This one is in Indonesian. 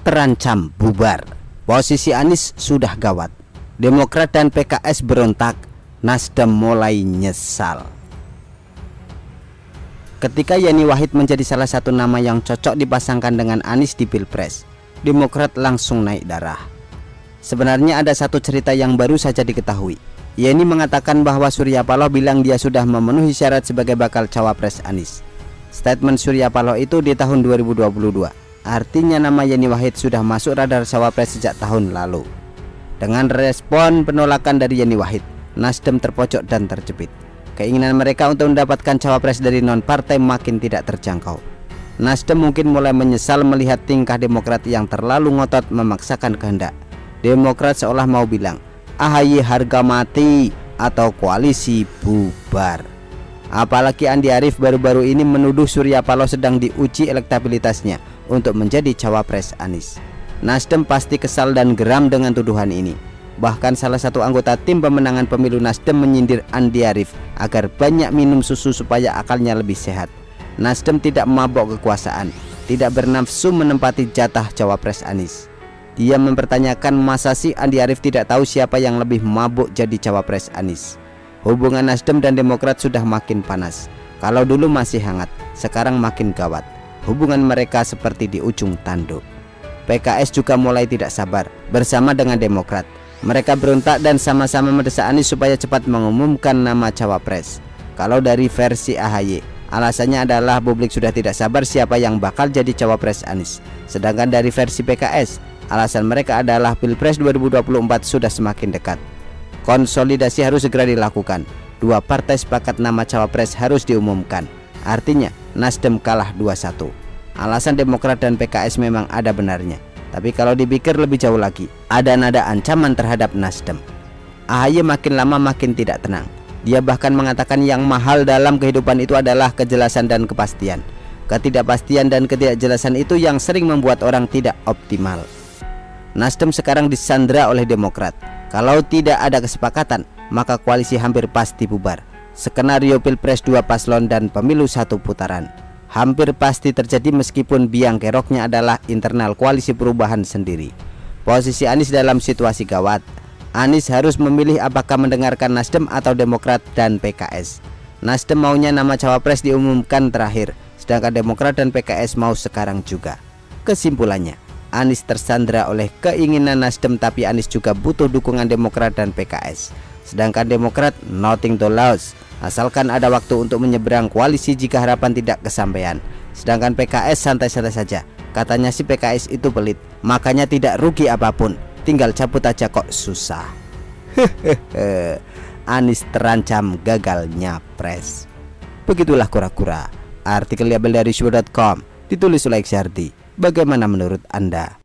terancam bubar. Posisi Anies sudah gawat. Demokrat dan PKS berontak. Nasdem mulai nyesal. Ketika Yeni Wahid menjadi salah satu nama yang cocok dipasangkan dengan Anies di Pilpres, Demokrat langsung naik darah. Sebenarnya ada satu cerita yang baru saja diketahui. Yeni mengatakan bahwa Surya Paloh bilang dia sudah memenuhi syarat sebagai bakal cawapres Anies. Statement Surya Paloh itu di tahun 2022. Artinya nama Yeni Wahid sudah masuk radar cawapres sejak tahun lalu. Dengan respon penolakan dari Yeni Wahid, Nasdem terpojok dan terjepit. Keinginan mereka untuk mendapatkan cawapres dari non-partai makin tidak terjangkau. Nasdem mungkin mulai menyesal melihat tingkah Demokrat yang terlalu ngotot memaksakan kehendak. Demokrat seolah mau bilang, AHY harga mati atau koalisi bubar. Apalagi Andi Arief baru-baru ini menuduh Surya Paloh sedang diuji elektabilitasnya untuk menjadi cawapres Anies. Nasdem pasti kesal dan geram dengan tuduhan ini. Bahkan salah satu anggota tim pemenangan pemilu Nasdem menyindir Andi Arief agar banyak minum susu supaya akalnya lebih sehat. Nasdem tidak mabok kekuasaan, tidak bernafsu menempati jatah cawapres Anies. Dia mempertanyakan masa sih Andi Arief tidak tahu siapa yang lebih mabuk jadi cawapres Anies. Hubungan Nasdem dan Demokrat sudah makin panas. Kalau dulu masih hangat, sekarang makin gawat. Hubungan mereka seperti di ujung tanduk. PKS juga mulai tidak sabar bersama dengan Demokrat. Mereka berontak dan sama-sama mendesak Anies supaya cepat mengumumkan nama cawapres. Kalau dari versi AHY, alasannya adalah publik sudah tidak sabar siapa yang bakal jadi cawapres Anies. Sedangkan dari versi PKS, alasan mereka adalah Pilpres 2024 sudah semakin dekat. Konsolidasi harus segera dilakukan. Dua partai sepakat nama cawapres harus diumumkan. Artinya Nasdem kalah 2-1. Alasan Demokrat dan PKS memang ada benarnya. Tapi kalau dipikir lebih jauh lagi, ada nada ancaman terhadap Nasdem. AHY makin lama makin tidak tenang. Dia bahkan mengatakan yang mahal dalam kehidupan itu adalah kejelasan dan kepastian. Ketidakpastian dan ketidakjelasan itu yang sering membuat orang tidak optimal. Nasdem sekarang disandra oleh Demokrat. Kalau tidak ada kesepakatan, maka koalisi hampir pasti bubar. Skenario Pilpres 2 paslon dan pemilu 1 putaran hampir pasti terjadi meskipun biang keroknya adalah internal koalisi perubahan sendiri. Posisi Anies dalam situasi gawat. Anies harus memilih apakah mendengarkan Nasdem atau Demokrat dan PKS. Nasdem maunya nama cawapres diumumkan terakhir, sedangkan Demokrat dan PKS mau sekarang juga. Kesimpulannya, Anies tersandra oleh keinginan Nasdem, tapi Anies juga butuh dukungan Demokrat dan PKS. Sedangkan Demokrat nothing to lose, asalkan ada waktu untuk menyeberang koalisi jika harapan tidak kesampaian. Sedangkan PKS santai-santai saja. Katanya si PKS itu pelit, makanya tidak rugi apapun, tinggal cabut aja kok susah. Anies terancam gagal nyapres. Begitulah kura-kura. Artikel label dari Show.com ditulis oleh Xardi. Bagaimana menurut Anda?